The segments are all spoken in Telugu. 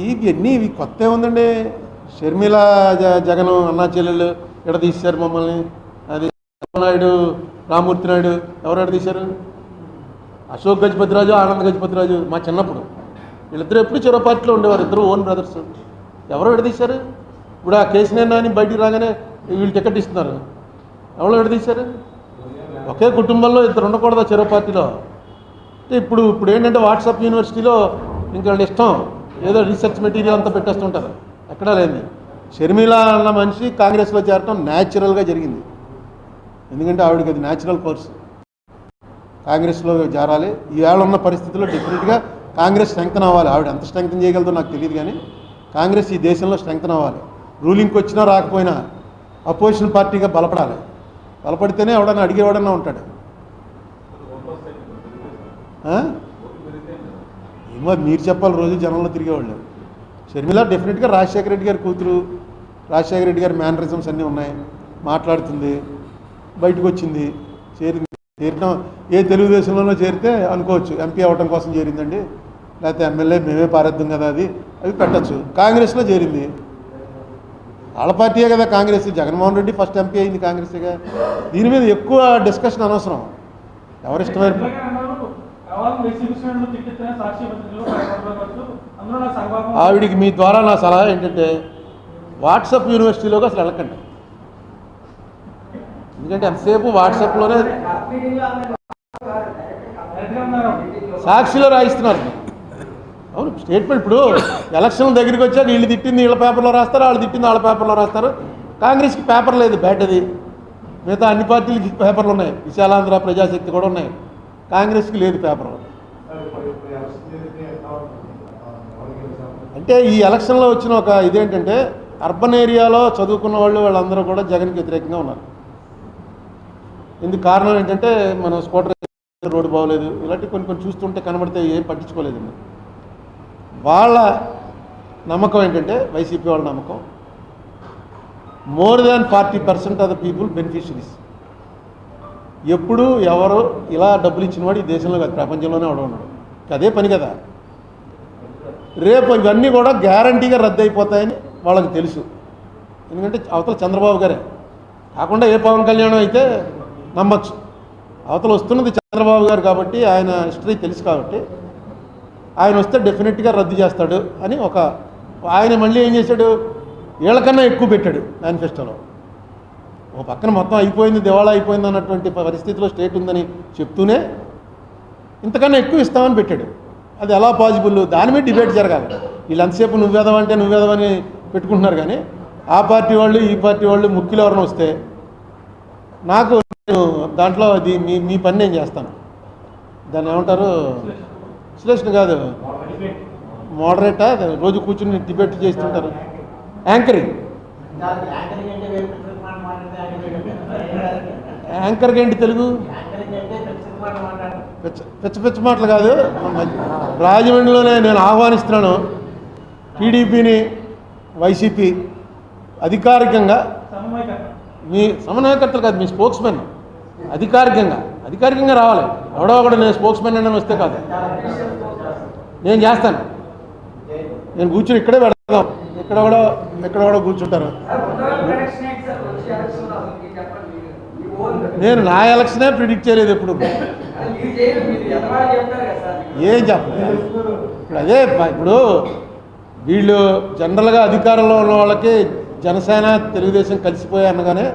ఇవన్నీ ఇవి కొత్త ఏముందండి. షర్మిల జగన్ అన్నా చెల్లెళ్ళు ఎక్కడ తీశారు మమ్మల్ని? అది నాయుడు రామూర్తి నాయుడు ఎవరు ఎక్కడ తీశారు? అశోక్ గజపతిరాజు ఆనంద్ గజపతిరాజు మా చిన్నప్పుడు వీళ్ళిద్దరూ ఎప్పుడు చెరో పార్టీలో ఉండేవారు, ఇద్దరు ఓన్ బ్రదర్స్. ఎవరో విడదీశారు. ఇప్పుడు ఆ కేసీఆర్ నాని బయటికి రాగానే వీళ్ళు టికెట్ ఇస్తున్నారు. ఎవరో విడదీశారు? ఒకే కుటుంబంలో ఇద్దరు ఉండకూడదా చెరో పార్టీలో? ఇప్పుడు ఏంటంటే వాట్సాప్ యూనివర్సిటీలో ఇంకా వాళ్ళ ఇష్టం ఏదో రీసెర్చ్ మెటీరియల్ అంతా పెట్టేస్తుంటారు. ఎక్కడా లేని షర్మిల అన్న మనిషి కాంగ్రెస్లో చేరటం న్యాచురల్గా జరిగింది. ఎందుకంటే ఆవిడకి అది న్యాచురల్ కోర్స్, కాంగ్రెస్లో చేరాలి. ఈవేళ ఉన్న పరిస్థితుల్లో డెఫినెట్గా కాంగ్రెస్ స్ట్రెంగ్తన్ అవ్వాలి. ఆవిడ ఎంత స్ట్రెంగ్తన్ చేయగలదో నాకు తెలియదు, కానీ కాంగ్రెస్ ఈ దేశంలో స్ట్రెంగ్తన్ అవ్వాలి. రూలింగ్కి వచ్చినా రాకపోయినా అపోజిషన్ పార్టీగా బలపడాలి. బలపడితేనే ఎవడన్నా అడిగేవాడన్నా ఉంటాడు. ఏమో మీరు చెప్పాలి, రోజు జనంలో తిరిగేవాళ్ళు. షర్మిల డెఫినెట్గా రాజశేఖర రెడ్డి గారి కూతురు, రాజశేఖర రెడ్డి గారి మేనరిజమ్స్ అన్నీ ఉన్నాయి. మాట్లాడుతుంది, బయటకు వచ్చింది, చేరటం ఏ తెలుగుదేశంలోనో చేరితే అనుకోవచ్చు ఎంపీ అవ్వటం కోసం చేరిందండి, లేకపోతే ఎమ్మెల్యే మేమే పారేద్దాం కదా, అవి పెట్టచ్చు. కాంగ్రెస్లో చేరింది, వాళ్ళ పార్టీయే కదా కాంగ్రెస్. జగన్మోహన్ రెడ్డి ఫస్ట్ ఎంపీ అయింది కాంగ్రెస్గా. దీని మీద ఎక్కువ డిస్కషన్ అనవసరం, ఎవరిష్టమైన. ఆవిడికి మీ ద్వారా నా సలహా ఏంటంటే వాట్సాప్ యూనివర్సిటీలోకి అసలు వెళ్ళకండి. ఎందుకంటే ఎంతసేపు వాట్సాప్లోనే సాక్షిలో రాయిస్తున్నారు. అవును, స్టేట్మెంట్. ఇప్పుడు ఎలక్షన్ దగ్గరికి వచ్చాక వీళ్ళు తిట్టింది వీళ్ళ పేపర్లో రాస్తారు, వాళ్ళు తిట్టింది వాళ్ళ పేపర్లో రాస్తారు. కాంగ్రెస్కి పేపర్ లేదు, బ్యాట్ అది. మిగతా అన్ని పార్టీలకి పేపర్లు ఉన్నాయి, విశాలాంధ్ర ప్రజాశక్తి కూడా ఉన్నాయి. కాంగ్రెస్కి లేదు పేపర్. అంటే ఈ ఎలక్షన్లో వచ్చిన ఒక ఇదేంటంటే అర్బన్ ఏరియాలో చదువుకున్న వాళ్ళందరూ కూడా జగన్కి వ్యతిరేకంగా ఉన్నారు. ఇందుకు కారణం ఏంటంటే మనం స్కూటర్ రోడ్డు బాగోలేదు, ఇలాంటి కొన్ని చూస్తుంటే కనబడితే ఏం పట్టించుకోలేదండి. వాళ్ళ నమ్మకం ఏంటంటే, వైసీపీ వాళ్ళ నమ్మకం, more than 40% of the people beneficiaries. ఎప్పుడు ఎవరు ఇలా డబ్బులు ఇచ్చిన వాడు ఈ దేశంలో కాదు, ప్రపంచంలోనే ఉన్నాడు. అదే పని కదా. రేపు ఇవన్నీ కూడా గ్యారంటీగా రద్దు అయిపోతాయని వాళ్ళకి తెలుసు. ఎందుకంటే అవతల చంద్రబాబు గారే కాకుండా ఏ పవన్ కళ్యాణ్ అయితే నమ్మచ్చు. అవతల వస్తున్నది చంద్రబాబు గారు కాబట్టి, ఆయన హిస్టరీ తెలుసు కాబట్టి ఆయన వస్తే డెఫినెట్గా రద్దు చేస్తాడు అని ఆయన మళ్ళీ ఏం చేశాడు, వీళ్ళకన్నా ఎక్కువ పెట్టాడు మేనిఫెస్టోలో. ఒక పక్కన మొత్తం అయిపోయింది, దివాళా అయిపోయింది అన్నటువంటి పరిస్థితిలో స్టేట్ ఉందని చెప్తూనే ఇంతకన్నా ఎక్కువ ఇస్తామని పెట్టాడు. అది ఎలా పాసిబుల్? దాని మీద డిబేట్ జరగాలి. వీళ్ళు ఎంతసేపు నువ్వేదవంటే నువ్వేదవని పెట్టుకుంటున్నారు, కానీ ఆ పార్టీ వాళ్ళు ఈ పార్టీ వాళ్ళు ముఖ్యులు ఎవరైనా వస్తే నాకు దాంట్లో అది మీ పని నేను చేస్తాను. దాన్ని ఏమంటారు, విశ్లేషణ కాదు, మోడరేటా, రోజు కూర్చుని డిబేట్ చేస్తుంటారు. యాంకరింగ్. యాంకర్గా ఏంటి తెలుగు? పిచ్చ మాటలు కాదు. రాజమండ్రిలోనే నేను ఆహ్వానిస్తున్నాను టీడీపీని, వైసీపీ అధికారికంగా, మీ సమన్వయకర్తలు కాదు, మీ స్పోక్స్మెన్ అధికారికంగా రావాలి. ఎవడో ఒకడు నేను స్పోక్స్మెన్ అని వస్తే కాదు, నేను చేస్తాను. నేను కూర్చుని ఇక్కడే పెడతాం, ఎక్కడెక్కడో కూర్చుంటారు. నేను నా ఎలక్షనే ప్రిడిక్ట్ చేయలేదు ఎప్పుడు, ఏం చెప్పలేదు. ఇప్పుడు అదే, ఇప్పుడు వీళ్ళు జనరల్గా అధికారంలో ఉన్న వాళ్ళకి జనసేన తెలుగుదేశం కలిసిపోయా అనగానే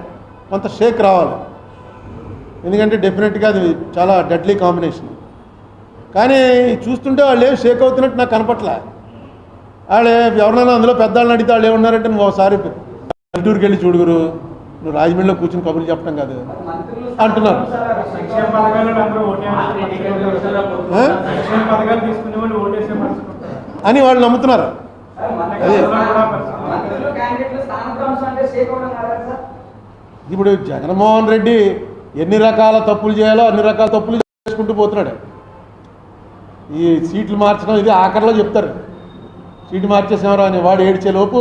కొంత షేక్ రావాలి. ఎందుకంటే డెఫినెట్గా అది చాలా డెడ్లీ కాంబినేషన్. కానీ చూస్తుంటే వాళ్ళు ఏం షేక్ అవుతున్నట్టు నాకు కనపట్లే. వాళ్ళు ఎవరినైనా అందులో పెద్దవాళ్ళని అడిగితే వాళ్ళు ఏమన్నారంటే, నువ్వు ఒకసారి పల్లెటూరుకి వెళ్ళి చూడుగురు, నువ్వు రాజమండ్రిలో కూర్చుని కబుర్లు చెప్పడం కాదు అంటున్నారు. అని వాళ్ళు నమ్ముతున్నారు. అదే ఇప్పుడు జగన్మోహన్ రెడ్డి ఎన్ని రకాల తప్పులు చేయాలో అన్ని రకాల తప్పులు చేసుకుంటూ పోతున్నాడు. ఈ సీట్లు మార్చడం ఇది ఆఖరిలో చెప్తారు, సీటు మార్చేసేవారు అని. వాడు ఏడ్చేలోపు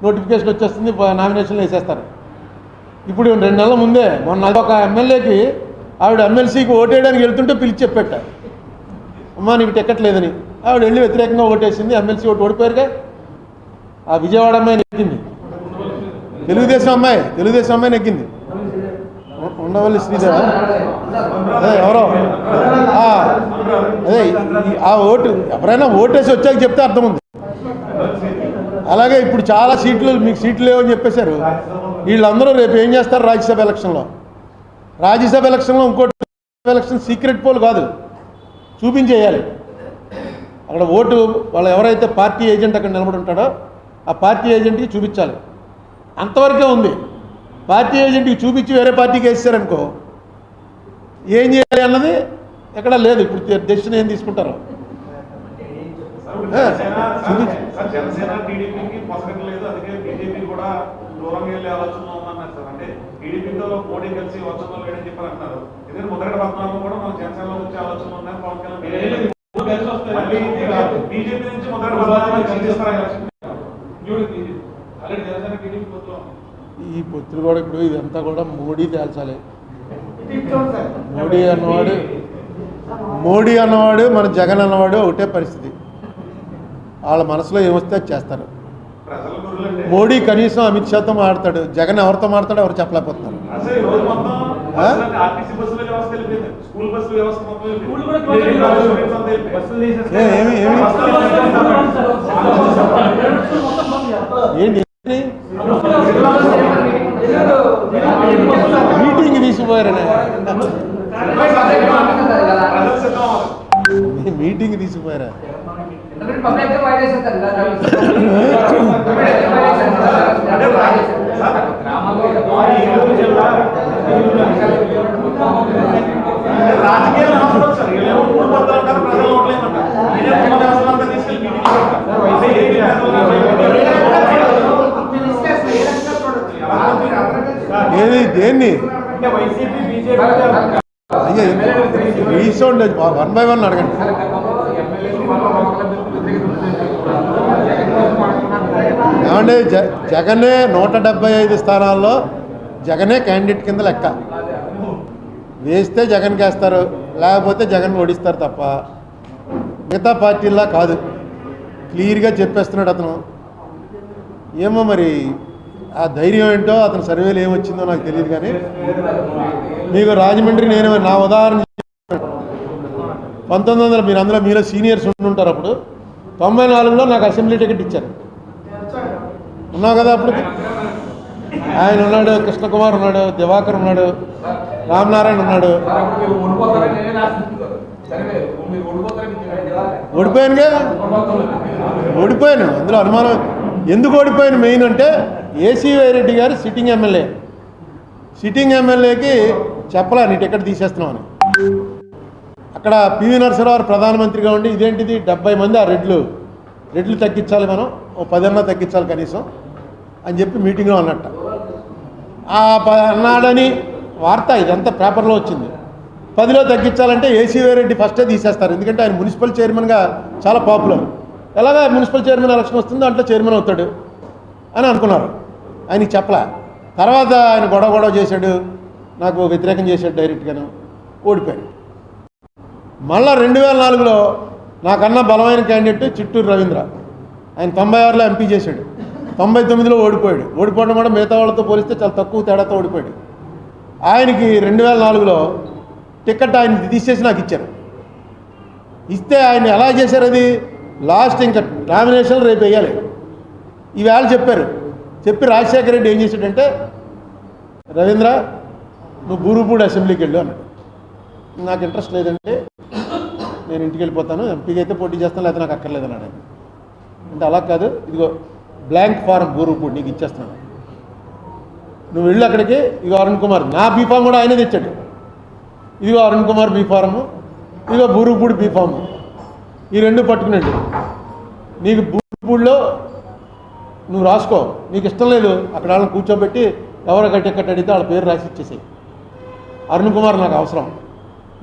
నోటిఫికేషన్ వచ్చేస్తుంది, నామినేషన్లు వేసేస్తారు. ఇప్పుడు 2 నెలల ముందే మొన్న ఒక ఎమ్మెల్యేకి ఆవిడ ఎమ్మెల్సీకి ఓటేయడానికి వెళ్తుంటే పిలిచి చెప్పేట, అమ్మా నీకు టికెట్ లేదని. ఆవిడ వెళ్ళి వ్యతిరేకంగా ఓటేసింది, ఎమ్మెల్సీ ఓటు ఓడిపోయారుగా. ఆ విజయవాడ అమ్మాయి నెగ్గింది, తెలుగుదేశం అమ్మాయి నెగ్గింది. ఉండవల్లి శ్రీదేవ అదే ఎవరో అదే ఆ ఓటు ఎవరైనా ఓటేసి వచ్చాక చెప్తే అర్థం ఉంది. అలాగే ఇప్పుడు చాలా సీట్లు మీకు సీట్లు లేవని చెప్పేశారు. వీళ్ళందరూ రేపు ఏం చేస్తారు? రాజ్యసభ ఎలక్షన్లో ఇంకోటి ఎలక్షన్ సీక్రెట్ పోల్ కాదు, చూపించేయాలి. అక్కడ ఓటు వాళ్ళు ఎవరైతే పార్టీ ఏజెంట్ అక్కడ నిలబడి ఉంటాడో ఆ పార్టీ ఏజెంట్కి చూపించాలి. అంతవరకే ఉంది. పార్టీ ఏజెంట్కి చూపించి వేరే పార్టీకి వేసారనుకో ఏం చేయాలి అన్నది ఎక్కడ లేదు. ఇప్పుడు డెసిషన్ ఏం తీసుకుంటారో ఈ పొత్తులు కూడా ఇప్పుడు ఇదంతా కూడా మోడీ తేల్చాలి. మోడీ అన్నవాడు మన జగన్ అన్నవాడు ఒకటే పరిస్థితి. వాళ్ళ మనసులో ఏమొస్తే అది చేస్తారు. మోడీ కనీసం అమిత్ షాతో మాట్లాడతాడు, జగన్ ఎవరితో మాట్లాడో ఎవరు చెప్పలేకపోతున్నారు. ఏంటి మీటింగ్ తీసుకుపోయారనే మీటింగ్ తీసుకుపోయారా? ఏది దేన్ని అయ్యా రీసౌండ్ 1 by 1 అడగండి. ఏమంటే జగనే 175 స్థానాల్లో జగనే క్యాండిడేట్ కింద లెక్క. వేస్తే జగన్కి వేస్తారు, లేకపోతే జగన్ ఓడిస్తారు తప్ప మిగతా పార్టీలా కాదు. క్లియర్గా చెప్పేస్తున్నాడు అతను. ఏమో మరి ఆ ధైర్యం ఏంటో అతను సర్వేలు ఏమొచ్చిందో నాకు తెలియదు. కానీ మీకు రాజమండ్రి నేను నా ఉదాహరణ 1900 మీరు అందులో మీలో సీనియర్స్ ఉంటుంటారు. అప్పుడు 94లో నాకు అసెంబ్లీ టికెట్ ఇచ్చారు. ఉన్నావు కదా అప్పుడు? ఆయన ఉన్నాడు, కృష్ణకుమార్ ఉన్నాడు, దివాకర్ ఉన్నాడు, రామనారాయణ ఉన్నాడు. ఓడిపోయాను. అందులో అనుమానం. ఎందుకు ఓడిపోయాను మెయిన్ అంటే ఏసీవై రెడ్డి గారు సిట్టింగ్ ఎమ్మెల్యేకి చెప్పలే నీ టికెట్ తీసేస్తున్నావు అని. అక్కడ పివి నరసింహారావు ప్రధానమంత్రిగా ఉండి ఇదేంటిది 70 మంది ఆ రెడ్లు తగ్గించాలి, మనం ఓ 10 అన్నా తగ్గించాలి కనీసం అని చెప్పి మీటింగ్లో అన్నట్ట. అన్నాడని వార్త ఇదంతా పేపర్లో వచ్చింది. 10లో తగ్గించాలంటే ఏసీవై రెడ్డి ఫస్టే తీసేస్తారు, ఎందుకంటే ఆయన మున్సిపల్ చైర్మన్గా చాలా పాపులర్. ఎలాగా మున్సిపల్ చైర్మన్ ఎలక్షన్ వస్తుందో దాంట్లో చైర్మన్ అవుతాడు అని అనుకున్నారు. ఆయనకి చెప్పలే. తర్వాత ఆయన గొడవ చేశాడు, నాకు వ్యతిరేకం చేశాడు డైరెక్ట్గాను, ఓడిపోయాడు. మళ్ళా 2004లో నాకన్నా బలమైన క్యాండిడేట్ చిట్టూరు రవీంద్ర. ఆయన 96లో ఎంపీ చేశాడు, 99లో ఓడిపోయాడు. ఓడిపోవడం కూడా మిగతా వాళ్ళతో పోలిస్తే చాలా తక్కువ తేడాతో ఓడిపోయాడు. ఆయనకి 2004లో టికెట్ ఆయన తీసేసి నాకు ఇచ్చారు. ఇస్తే ఆయన ఎలా చేశారు? అది లాస్ట్ ఇంకా నామినేషన్ రేపు వేయాలి. ఈవేళ చెప్పి రాజశేఖర రెడ్డి ఏం చేశాడంటే, రవీంద్ర నువ్వు బూరుపూడి అసెంబ్లీకి వెళ్ళు అన్నాడు. నాకు ఇంట్రెస్ట్ లేదంటే నేను ఇంటికి వెళ్ళిపోతాను, ఎంపీకి అయితే పోటీ చేస్తాను, లేకపోతే నాకు అక్కర్లేదు అన్నాడు. అంటే అలా కాదు, ఇదిగో బ్లాంక్ ఫారం బూరుపూడి నీకు ఇచ్చేస్తున్నాను, నువ్వు వెళ్ళు అక్కడికి. ఇదిగో అరుణ్ కుమార్, నా బీఫామ్ కూడా ఆయనే తెచ్చాడు. ఇదిగో అరుణ్ కుమార్ బీఫారము, ఇదిగో బూరుపూడి బీఫాము, ఈ రెండు పట్టుకున్నాడు. నీకు బూరుపూడిలో నువ్వు రాసుకో, నీకు ఇష్టం లేదు అక్కడ వాళ్ళని కూర్చోబెట్టి ఎవరు టికెట్ అడిగితే వాళ్ళ పేరు రాసి ఇచ్చేసాయి. అరుణ్ కుమార్ నాకు అవసరం,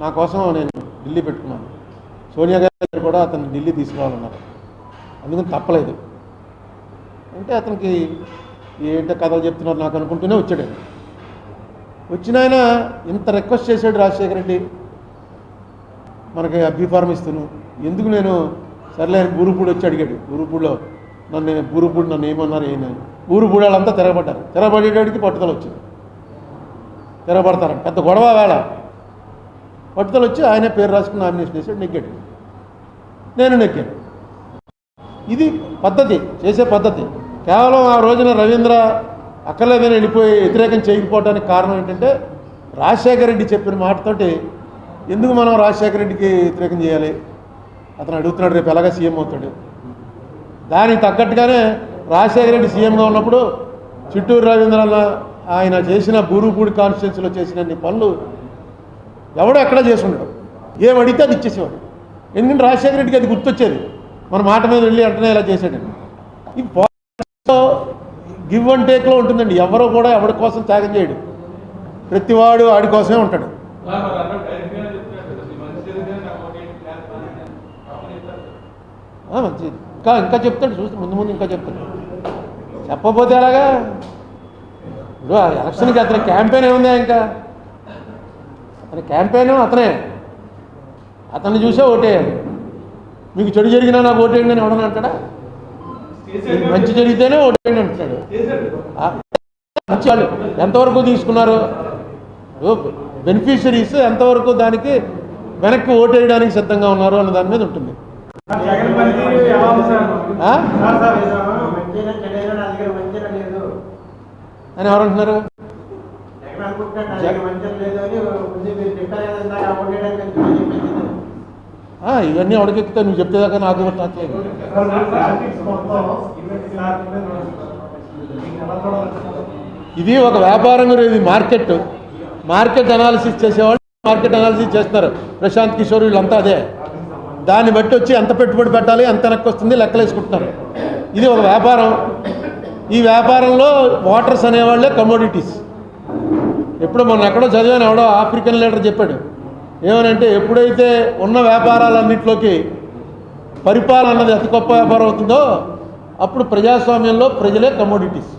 నా కోసం నేను ఢిల్లీ పెట్టుకున్నాను. సోనియా గాంధీ కూడా అతను ఢిల్లీ తీసుకురావాలన్నారు, అందుకని తప్పలేదు. అంటే అతనికి ఏంటో కథలు చెప్తున్నారు నాకు అనుకుంటూనే వచ్చాడు. వచ్చిన ఆయన ఇంత రిక్వెస్ట్ చేశాడు రాజశేఖర రెడ్డి, మనకి బీఫార్మ్ ఇస్తున్నాను ఎందుకు. నేను సర్లే బూరుపూడి వచ్చి అడిగాడు, బూరుపూడిలో బూరుపూడి నన్ను ఏమన్నారు ఏందని బూరుపూడి వాళ్ళంతా తిరగబడేటికి పట్టుదల వచ్చింది. తిరగబడతారని పెద్ద గొడవ వేళ పట్టుదల వచ్చి ఆయనే పేరు రాసుకుని నామినేషన్ చేశాడు, నెగ్గాడు. నేను నెగ్గాను. ఇది పద్ధతి, చేసే పద్ధతి. కేవలం ఆ రోజున రవీంద్ర అక్కర్లేదని వెళ్ళిపోయి వ్యతిరేకం చేయకపోవడానికి కారణం ఏంటంటే రాజశేఖర రెడ్డి చెప్పిన మాటతోటి ఎందుకు మనం రాజశేఖర రెడ్డికి వ్యతిరేకం చేయాలి, అతను అడుగుతున్నాడు రేపు ఎలాగా సీఎం అవుతాడు. దానికి తగ్గట్టుగానే రాజశేఖర రెడ్డి సీఎంగా ఉన్నప్పుడు చిట్టూరు రవీంద్ర ఆయన చేసిన బూరుపూడి కాన్స్టిట్యున్సీలో చేసిన పనులు ఎవడో ఎక్కడా చేసి ఉండడు. ఏం అడిగితే అది ఇచ్చేసేవాడు. ఎందుకంటే రాజశేఖర రెడ్డికి అది గుర్తొచ్చేది, మన మాట మీద వెళ్ళి అంటనే ఇలా చేశాడండి. ఈ పాలిటిక్స్లో గివ్ అండ్ టేక్లో ఉంటుందండి. ఎవరో కూడా ఎవరి కోసం త్యాగం చేయడు, ప్రతివాడు ఆడి కోసమే ఉంటాడు. మంచిది. ఇంకా చెప్తాడు, చూస్తే ముందు ముందు ఇంకా చెప్తాడు. చెప్పకపోతే ఎలాగా? ఇప్పుడు ఎలక్షన్కి అతని క్యాంపెయిన్ ఏముందా? ఇంకా అతని క్యాంపెయిన్ అతన్ని చూసే ఓటేయాలి. మీకు చెడు జరిగినా నాకు ఓటేయండి అని ఎవడని అంటాడా? మంచి జరిగితేనే ఓటేయండి అంటున్నాడు. మంచి వాళ్ళు ఎంతవరకు తీసుకున్నారు, బెనిఫిషరీస్ ఎంతవరకు దానికి వెనక్కి ఓటేయడానికి సిద్ధంగా ఉన్నారు అన్న దాని మీద ఉంటుంది. అని ఎవరంటున్నారు? ఇవన్నీ అడగెక్కితే నువ్వు చెప్పేదాకా నాకు గుర్తట్లేదు. ఇది ఒక వ్యాపారం, ఇది మార్కెట్ అనాలిసిస్ చేసేవాళ్ళు మార్కెట్ అనాలిసిస్ చేస్తున్నారు. ప్రశాంత్ కిషోర్ వీళ్ళంతా అదే. దాన్ని బట్టి వచ్చి ఎంత పెట్టుబడి పెట్టాలి, ఎంత వెనక్కి వస్తుంది లెక్కలు వేసుకుంటున్నారు. ఇది ఒక వ్యాపారం. ఈ వ్యాపారంలో వాటర్స్ అనేవాళ్ళే కమోడిటీస్. ఎప్పుడు మొన్న ఎక్కడో చదివాను, ఎవడో ఆఫ్రికన్ లీడర్ చెప్పాడు ఏమనంటే, ఎప్పుడైతే ఉన్న వ్యాపారాలన్నింటిలోకి పరిపాలన అన్నది అతి గొప్ప వ్యాపారం అవుతుందో అప్పుడు ప్రజాస్వామ్యంలో ప్రజలే కమోడిటీస్.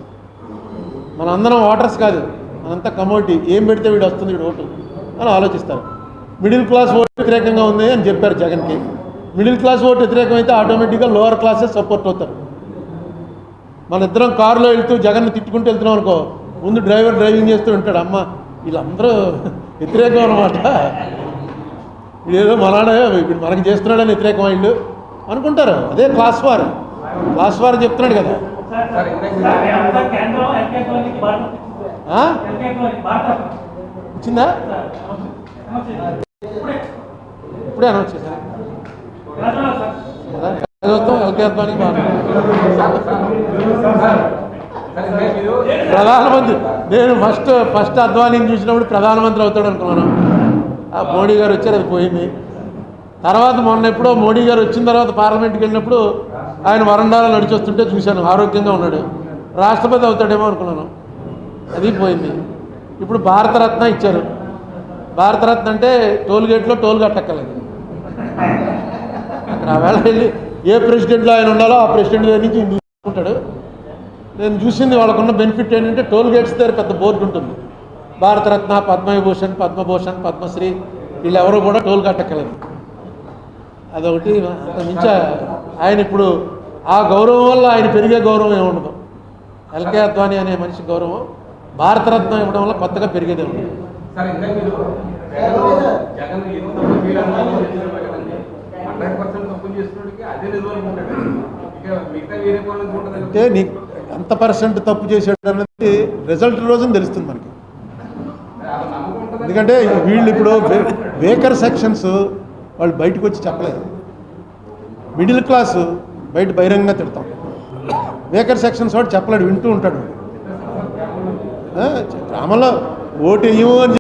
మన అందరం వాటర్స్ కాదు, మనంతా కమోడిటీ. ఏం పెడితే వీడు వస్తుంది, వీడు ఓటు అని ఆలోచిస్తారు. మిడిల్ క్లాస్ ఓటు వ్యతిరేకంగా ఉంది అని చెప్పారు జగన్కి. మిడిల్ క్లాస్ ఓటు వ్యతిరేకమైతే ఆటోమేటిక్గా లోవర్ క్లాసెస్ సపోర్ట్ అవుతారు. మన ఇద్దరం కారులో వెళ్తూ జగన్ని తిట్టుకుంటూ వెళ్తున్నాం అనుకో, ముందు డ్రైవింగ్ చేస్తూ ఉంటాడు, అమ్మ వీళ్ళందరూ వ్యతిరేకం అనమాట, వీడేదో మనాడే ఇప్పుడు మనకి చేస్తున్నాడని వ్యతిరేకం వీళ్ళు అనుకుంటారు. అదే క్లాస్ వార్ చెప్తున్నాడు కదా. వచ్చిందా? ఇప్పుడే అనౌన్స్ చేశారు. ప్రధానమంత్రి, నేను ఫస్ట్ అద్వానీని చూసినప్పుడు ప్రధానమంత్రి అవుతాడు అనుకున్నాను. ఆ మోడీ గారు వచ్చారు, అది పోయింది. తర్వాత మొన్న ఎప్పుడో మోడీ గారు వచ్చిన తర్వాత పార్లమెంట్కి వెళ్ళినప్పుడు ఆయన వరండాలో నడిచొస్తుంటే చూశాను, ఆరోగ్యంగా ఉన్నాడు. రాష్ట్రపతి అవుతాడేమో అనుకున్నాను, అది పోయింది. ఇప్పుడు భారతరత్న ఇచ్చారు. భారతరత్న అంటే టోల్గేట్లో టోల్ కట్టక్కర్లేదు. అక్కడ ఆ వేళ వెళ్ళి ఏ ప్రెసిడెంట్లో ఆయన ఉండాలో ఆ ప్రెసిడెంట్ దగ్గర నుంచి తీసుకుంటాడు. నేను చూసింది వాళ్ళకున్న బెనిఫిట్ ఏంటంటే టోల్ గేట్స్ దగ్గర పెద్ద బోర్డు ఉంటుంది, భారతరత్న, పద్మభూషణ్, పద్మశ్రీ వీళ్ళు ఎవరు కూడా టోల్ కట్టక్కర్లేదు. అదొకటి. మించి ఆయన ఇప్పుడు ఆ గౌరవం వల్ల ఆయన పెరిగే గౌరవం ఏముండదు. ఎల్కే అద్వానీ అనే మనిషి గౌరవం భారతరత్న ఇవ్వడం వల్ల కొత్తగా పెరిగేదే ఉండదు. అంటే నీకు ఎంత పర్సెంట్ తప్పు చేసాడు అన్నది రిజల్ట్ రోజున తెలుస్తుంది మనకి. ఎందుకంటే వీళ్ళు ఇప్పుడు వేకర్ సెక్షన్స్ వాళ్ళు బయటకు వచ్చి చెప్పలేదు. మిడిల్ క్లాసు బయట బహిరంగంగా తిడతాం. వేకర్ సెక్షన్స్ వాడు చెప్పలేడు, వింటూ ఉంటాడు. గ్రామంలో ఓటు వేయము అని